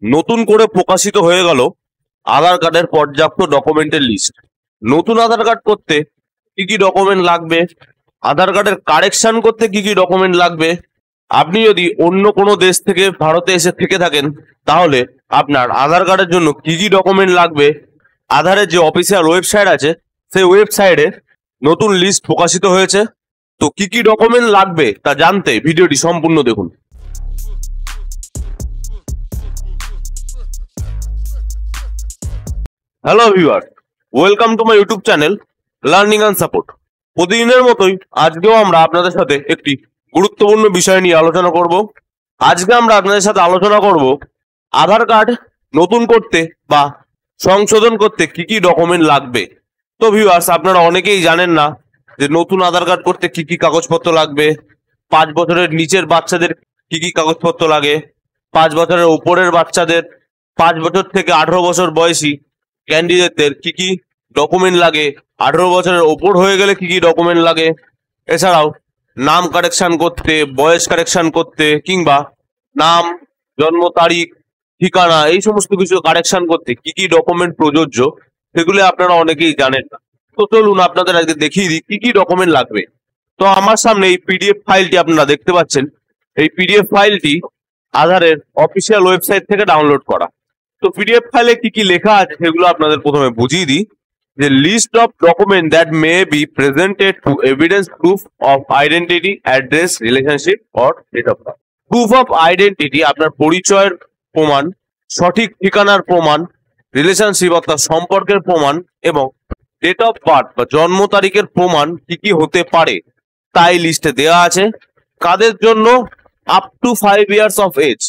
নতুন করে প্রকাশিত হয়ে গেল আধার কার্ডের পর্যাপ্ত ডকুমেন্টের লিস্ট। নতুন আধার কার্ড করতে কি কি ডকুমেন্ট লাগবে, আধার কার্ডের কারেকশন করতে কি কি ডকুমেন্ট লাগবে, আপনি যদি অন্য কোনো দেশ থেকে ভারতে এসে থেকে থাকেন তাহলে আপনার আধার কার্ডের জন্য কি কি ডকুমেন্ট লাগবে, আধারের যে অফিসিয়াল ওয়েবসাইট আছে সেই ওয়েবসাইটে নতুন লিস্ট প্রকাশিত হয়েছে। তো কি কি ডকুমেন্ট লাগবে তা জানতে ভিডিওটি সম্পূর্ণ দেখুন। Hello viewer, welcome to my YouTube channel learning and support. প্রতিদিনের মতোই আজকেও আমরা আপনাদের সাথে একটি গুরুত্বপূর্ণ বিষয় নিয়ে আলোচনা করব। আজকে আমরা আপনাদের সাথে আলোচনা করব আধার কার্ড নতুন করতে বা সংশোধন করতে কি কি ডকুমেন্ট লাগবে। তো ভিউয়ার্স, আপনারা অনেকেই জানেন না যে নতুন আধার কার্ড করতে কি কি কাগজপত্র লাগবে, 5 বছরের নিচের বাচ্চাদের কি কি কাগজপত্র লাগে, 5 বছরের উপরের বাচ্চাদের, 5 বছর থেকে 18 বছর বয়সী ক্যান্ডিডেটদের কি কি ডকুমেন্ট লাগে, 18 বছরের ওপর হয়ে গেলে কি কি ডকুমেন্ট লাগে, এছাড়াও নাম কারেকশন করতে, বয়স কারেকশন করতে, কিংবা নাম, জন্ম তারিখ, ঠিকানা, এই সমস্ত কিছু কারেকশন করতে কি কি ডকুমেন্ট প্রযোজ্য সেগুলো আপনারা অনেকেই জানেন না। তো চলুন আপনাদের আজকে দেখিয়ে দিই কি কি ডকুমেন্ট লাগবে। তো আমার সামনে এই পিডিএফ ফাইলটি আপনারা দেখতে পাচ্ছেন। এই পিডিএফ ফাইলটি আধারের অফিসিয়াল ওয়েবসাইট থেকে ডাউনলোড করা। তো পিডিএফ ফাইলে কি কি লেখা আছে সেগুলো আপনাদের প্রথমে বুঝিয়ে দিই। যে list of document that may be presented to evidence proof of identity, address, relationship or date of birth. Proof of identity আপনার পরিচয়ের প্রমাণ, সঠিক ঠিকানার প্রমাণ, রিলেশনশিপ অর্থাৎ সম্পর্কের প্রমাণ এবং ডেট অফ বার্থ বা জন্ম তারিখের প্রমাণ কি কি হতে পারে তাই লিস্টে দেওয়া আছে। কাদের জন্য? Up to 5 years of age,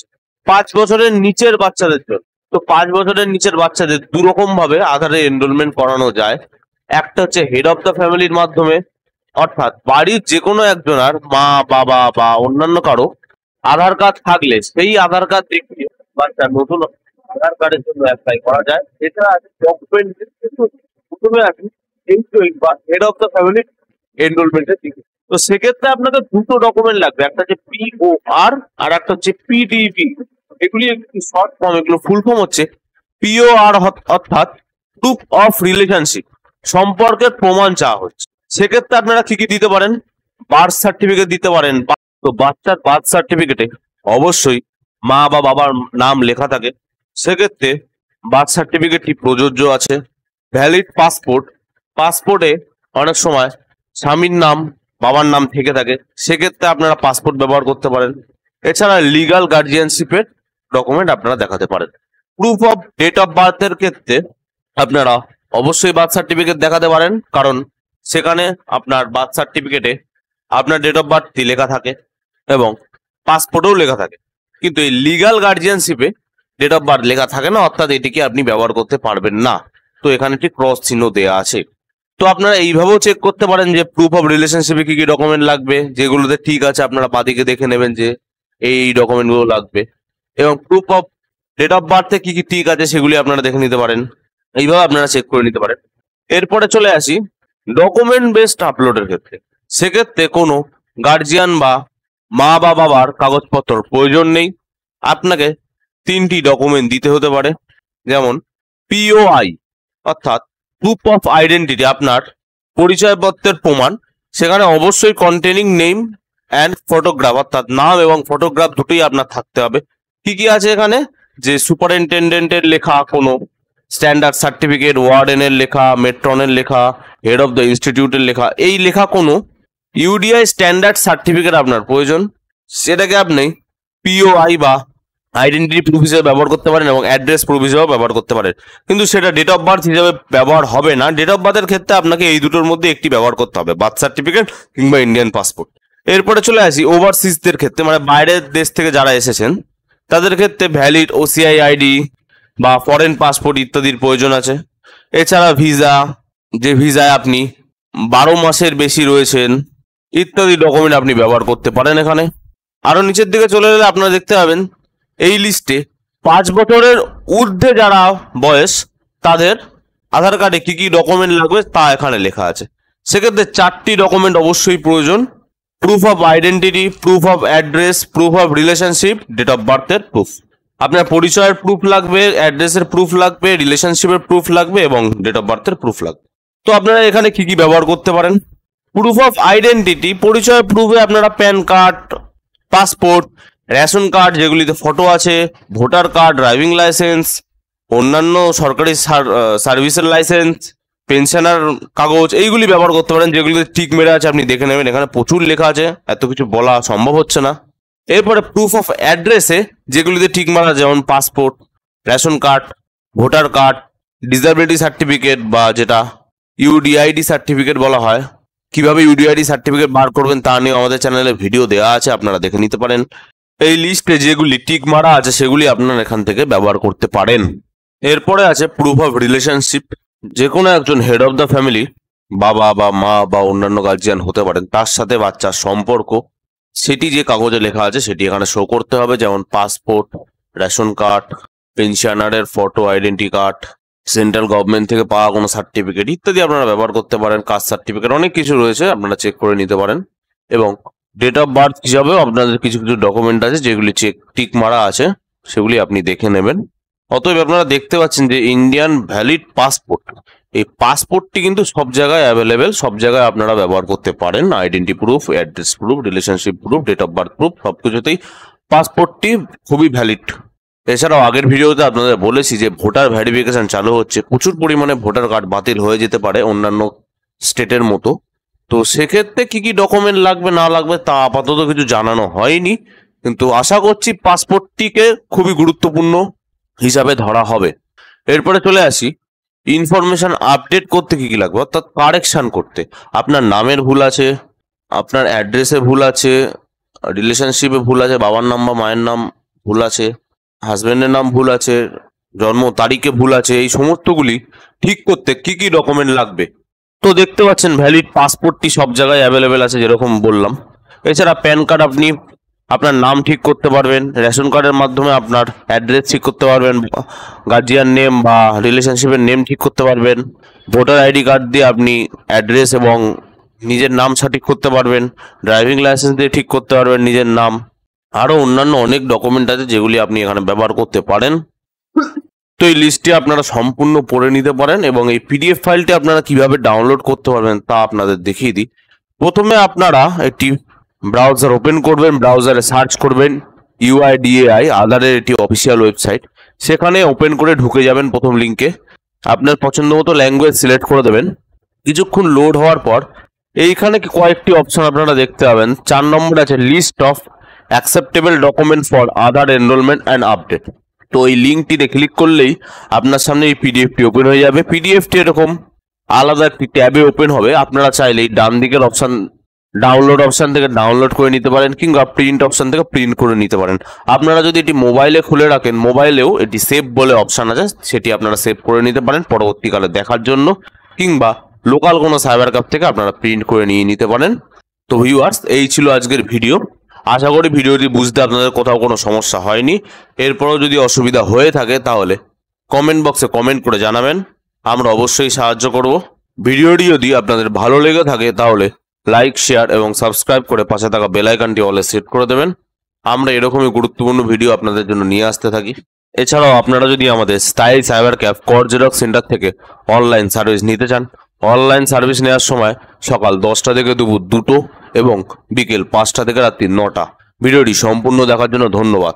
5 বছরের নিচের বাচ্চাদের জন্য। তো 5 বছরের নিচের বাচ্চাদের দুরকম ভাবে আধারে এনরোলমেন্ট করানো যায়। একটা হচ্ছে হেড অফ দ্য ফ্যামিলির মাধ্যমে, অর্থাৎ বাড়ির যে কোনো একজনের মা, বাবা বা অন্যান্য কারো আধার কার্ড থাকলে সেই আধার কার্ড দেখিয়ে বাচ্চা নতুন আধার কার্ডের জন্য অ্যাপ্লাই করা যায়। এছাড়া আছে ডকুমেন্ট, প্রথমে আছে বা হেড অফ দ্য ফ্যামিলি এনরোলমেন্টের দিকে। তো সেক্ষেত্রে আপনাদের দুটো ডকুমেন্ট লাগবে, একটা হচ্ছে POR আর একটা হচ্ছে PDP। এগুলি শর্ট ফর্ম, এগুলো ফুল ফর্ম হচ্ছে POR অর্থাৎ প্রুফ অফ রিলেশনশিপ, সম্পর্কের প্রমাণ চাওয়া হচ্ছে। সেক্ষেত্রে আপনারা কি কি দিতে পারেন? বার্থ সার্টিফিকেট দিতে পারেন। তো বাচ্চার বার্থ সার্টিফিকেটে অবশ্যই মা বা বাবার নাম লেখা থাকে, সেক্ষেত্রে বার্থ সার্টিফিকেটটি প্রযোজ্য আছে। ভ্যালিড পাসপোর্ট, পাসপোর্টে অনেক সময় স্বামীর নাম, বাবার নাম থেকে থাকে, সেক্ষেত্রে আপনারা পাসপোর্ট ব্যবহার করতে পারেন। এছাড়া লিগাল গার্জিয়ানশিপের ডকুমেন্ট আপনারা দেখাতে পারেন। প্রুফ অফ ডেট অফ বার্থের ক্ষেত্রে আপনারা অবশ্যই বার্থ সার্টিফিকেট দেখাতে পারেন, কারণ সেখানে আপনার বার্থ সার্টিফিকেটে আপনার ডেট অফ বার্থটি লেখা থাকে এবং পাসপোর্টেও লেখা থাকে। কিন্তু এই লিগাল গার্জিয়ানশিপে ডেট অফ বার্থ লেখা থাকে না, অর্থাৎ এটিকে আপনি ব্যবহার করতে পারবেন না। তো এখানে একটি ক্রস চিহ্ন দেওয়া আছে। তো আপনারা এইভাবেও চেক করতে পারেন যে প্রুফ অফ রিলেশনশিপে কি কি ডকুমেন্ট লাগবে, যেগুলোতে ঠিক আছে আপনারা বাদিকে দেখে নেবেন যে এই ডকুমেন্টগুলো লাগবে, এবং প্রুফ অফ ডেট অফ বার্থে কি কি ঠিক আছে সেগুলি আপনারা দেখে নিতে পারেন। এইভাবে আপনারা চেক করে নিতে পারেন। এরপরে চলে আসি ডকুমেন্ট বেসড আপলোডের ক্ষেত্রে। সেক্ষেত্রে কোনো গার্জিয়ান বা মা বা বাবার কাগজপত্র প্রয়োজন নেই। আপনাকে 3টি ডকুমেন্ট দিতে হতে পারে, যেমন POI অর্থাৎ প্রুফ অফ আইডেন্টিটি, আপনার পরিচয়পত্রের প্রমাণ, সেখানে অবশ্যই কন্টেনিং নেম অ্যান্ড ফটোগ্রাফ, অর্থাৎ নাম এবং ফটোগ্রাফ দুটোই আপনার থাকতে হবে। কি কি আছে এখানে? যে সুপারিনটেন্ডেন্টের লেখা কোনো স্ট্যান্ডার্ড সার্টিফিকেট, ওয়ার্ডেনের লেখা, মেট্রনের লেখা, হেড অফ দ্য ইনস্টিটিউটের লেখা, এই লেখা কোনো UDI স্ট্যান্ডার্ড সার্টিফিকেট আপনার প্রয়োজন। সেটাকে আপনি POI বা আইডেন্টিটি প্রুফ হিসেবে ব্যবহার করতে পারেন এবং অ্যাড্রেস প্রুফ হিসেবেও ব্যবহার করতে পারেন, কিন্তু সেটা ডেট অফ বার্থ হিসেবে ব্যবহার হবে না। ডেট অফ বার্থের ক্ষেত্রে আপনাকে এই দুটোর মধ্যে একটি ব্যবহার করতে হবে, বার্থ সার্টিফিকেট কিংবা ইন্ডিয়ান পাসপোর্ট। এরপরে চলে আসি ওভারসিজদের ক্ষেত্রে, মানে বাইরের দেশ থেকে যারা এসেছেন তাদের ক্ষেত্রে ভ্যালিড OCI ID বা ফরেন পাসপোর্ট ইত্যাদির প্রয়োজন আছে। এছাড়া ভিসা, যে ভিসায় আপনি 12 মাসের বেশি রয়েছেন, ইত্যাদি ডকুমেন্ট আপনি ব্যবহার করতে পারেন এখানে। আরো নিচের দিকে চলে গেলে আপনারা দেখতে পাবেন এই লিস্টে 5 বছরের ঊর্ধ্বে যারা বয়স তাদের আধার কার্ডে কি কি ডকুমেন্ট লাগবে তা এখানে লেখা আছে। সেক্ষেত্রে 4টি ডকুমেন্ট অবশ্যই প্রয়োজন: proof of identity, proof of address, proof of relationship, date of বার্থের প্রুফ। আপনার পরিচয়ের প্রুফ লাগবে, অ্যাড্রেসের প্রুফ লাগবে, রিলেশনশিপের প্রুফ লাগবে এবং ডেট অফ বার্থের প্রুফ লাগবে। তো আপনারা এখানে কি কি ব্যবহার করতে পারেন? প্রুফ অফ আইডেন্টিটি, পরিচয় প্রুফে আপনারা pan card, passport, ration card যেগুলিতে ফটো আছে, ভোটার কার্ড, ড্রাইভিং লাইসেন্স, অন্যান্য সরকারি সার্ভিসের লাইসেন্স, পেনশনার কাগজ, এইগুলি ব্যবহার করতে পারেন। যেগুলিতে টিক মেরে আছে আপনি দেখে নেবেন, এখানে প্রচুর লেখা আছে, এত কিছু বলা সম্ভব হচ্ছে না। এরপরে প্রুফ অফ অ্যাড্রেসে যেগুলিতে টিক মারা, যেমন passport, ration card, voter card, disability certificate বা যেটা ইউডিআইডি সার্টিফিকেট বলা হয়। কিভাবে ইউডিআইডি সার্টিফিকেট বার করবেন তা নিয়ে আমাদের চ্যানেলে ভিডিও দেওয়া আছে, আপনারা দেখে নিতে পারেন। এই লিস্টে যেগুলি টিক মারা আছে সেগুলি আপনারা এখান থেকে ব্যবহার করতে পারেন। এরপরে আছে প্রুফ অফ রিলেশনশিপ, যে কোনো একজন হেড অফ দ্য ফ্যামিলি, বাবা বা মা বা অন্যান্য গার্জিয়ান হতে পারেন, তার সাথে বাচ্চার সম্পর্ক, সেটি যে কাগজে লেখা আছে সেটি এখানে শো করতে হবে, যেমন পাসপোর্ট, রেশন কার্ড, পেনশনারের photo, identity card, central government থেকে পাওয়া কোনো সার্টিফিকেট ইত্যাদি আপনারা ব্যবহার করতে পারেন। কাস্ট সার্টিফিকেট, অনেক কিছু রয়েছে, আপনারা চেক করে নিতে পারেন। এবং ডেট অফ বার্থ হিসাবেও আপনাদের কিছু কিছু ডকুমেন্ট আছে যেগুলি টিক মারা আছে, সেগুলি আপনি দেখে নেবেন। অতএব আপনারা দেখতে পাচ্ছেন যে ইন্ডিয়ান ভ্যালিড পাসপোর্ট, এই পাসপোর্টটি কিন্তু সব জায়গায় অ্যাভেলেবেল, সব জায়গায় আপনারা ব্যবহার করতে পারেন। Identity proof, address proof, relationship proof, date of birth proof, সবকিছুতেই পাসপোর্টটি খুবই ভ্যালিড। এছাড়াও আগের ভিডিওতে আপনাদের বলেছি যে ভোটার ভেরিফিকেশন চালু হচ্ছে, প্রচুর পরিমাণে ভোটার কার্ড বাতিল হয়ে যেতে পারে অন্যান্য স্টেটের মতো। তো সেক্ষেত্রে কি কি ডকুমেন্ট লাগবে না লাগবে তা আপাতত কিছু জানানো হয়নি, কিন্তু আশা করছি পাসপোর্টটিকে খুবই গুরুত্বপূর্ণ হিসাবে ধরা হবে। এরপরে চলে আসি ইনফরমেশন আপডেট করতে কি কি লাগবে, অর্থাৎ কারেকশন করতে। আপনার নামের ভুল আছে, আপনার অ্যাড্রেসে ভুল আছে, রিলেশনশিপে ভুল আছে, বাবার নাম বা মায়ের নাম ভুল আছে, হাজবেন্ডের নাম ভুল আছে, জন্ম তারিখে ভুল আছে, এই সমস্তগুলি ঠিক করতে কি কি ডকুমেন্ট লাগবে। তো দেখতে পাচ্ছেন ভ্যালিড পাসপোর্টটি সব জায়গায় অ্যাভেলেবেল আছে, যেরকম বললাম। এছাড়া প্যান কার্ড আপনি আপনার নাম ঠিক করতে পারবেন, রেশন কার্ডের মাধ্যমে আপনার অ্যাড্রেস ঠিক করতে পারবেন, গার্জিয়ান নেম বা রিলেশনশিপের নেম ঠিক করতে পারবেন। ভোটার আইডি কার্ড দিয়ে আপনি অ্যাড্রেস এবং নিজের নাম সঠিক করতে পারবেন। ড্রাইভিং লাইসেন্স দিয়ে ঠিক করতে পারবেন নিজের নাম। আরও অন্যান্য অনেক ডকুমেন্ট আছে যেগুলি আপনি এখানে ব্যবহার করতে পারেন। তো এই লিস্টটি আপনারা সম্পূর্ণ পড়ে নিতে পারেন এবং এই পিডিএফ ফাইলটি আপনারা কিভাবে ডাউনলোড করতে পারবেন তা আপনাদের দেখিয়ে দিই। প্রথমে আপনারা একটি ব্রাউজার ওপেন করবেন, ব্রাউজারে সার্চ করবেন ইউআইডিএআই, আধারের এটি অফিসিয়াল ওয়েবসাইট। সেখানে ওপেন করে ঢুকে যাবেন প্রথম লিঙ্কে। আপনার পছন্দ মতো ল্যাঙ্গুয়েজ সিলেক্ট করে দেবেন। কিছুক্ষণ লোড হওয়ার পর এইখানে কয়েকটি অপশন আপনারা দেখতে পাবেন। 4 নম্বরে আছে list of acceptable document for Aadhaar enrolment and update. তো এই লিঙ্কটিতে ক্লিক করলেই আপনার সামনে এই পিডিএফটি ওপেন হয়ে যাবে। পিডিএফটি এরকম আলাদা একটি ট্যাবে ওপেন হবে। আপনারা চাইলেই ডান দিকের অপশন ডাউনলোড অপশন থেকে ডাউনলোড করে নিতে পারেন, কিংবা প্রিন্ট অপশন থেকে প্রিন্ট করে নিতে পারেন। আপনারা যদি এটি মোবাইলে খুলে রাখেন, মোবাইলেও এটি সেভ বলে অপশন আছে, সেটি আপনারা সেভ করে নিতে পারেন পরবর্তীকালে দেখার জন্য, কিংবা লোকাল কোনো সাইবার ক্যাফে থেকে আপনারা প্রিন্ট করে নিয়ে নিতে পারেন। তো ভিউয়ার্স, এই ছিল আজকের ভিডিও। আশা করি ভিডিওটি বুঝতে আপনাদের কোথাও কোনো সমস্যা হয়নি। এরপরও যদি অসুবিধা হয়ে থাকে তাহলে কমেন্ট বক্সে কমেন্ট করে জানাবেন, আমরা অবশ্যই সাহায্য করব। ভিডিওটি যদি আপনাদের ভালো লেগে থাকে তাহলে লাইক, শেয়ার এবং সাবস্ক্রাইব করে পাশে থাকা বেল আইকনটি অলে সেট করে দেবেন। আমরা এরকমই গুরুত্বপূর্ণ ভিডিও আপনাদের জন্য নিয়ে আসতে থাকি। এছাড়াও আপনারা যদি আমাদের স্টাইল সাইবার ক্যাফ কর জেরক্স সেন্টার থেকে অনলাইন সার্ভিস নিতে চান, অনলাইন সার্ভিস নেওয়ার সময় সকাল 10টা থেকে দুপুর 2টো এবং বিকেল 5টা থেকে রাত্রি 9টা। ভিডিওটি সম্পূর্ণ দেখার জন্য ধন্যবাদ।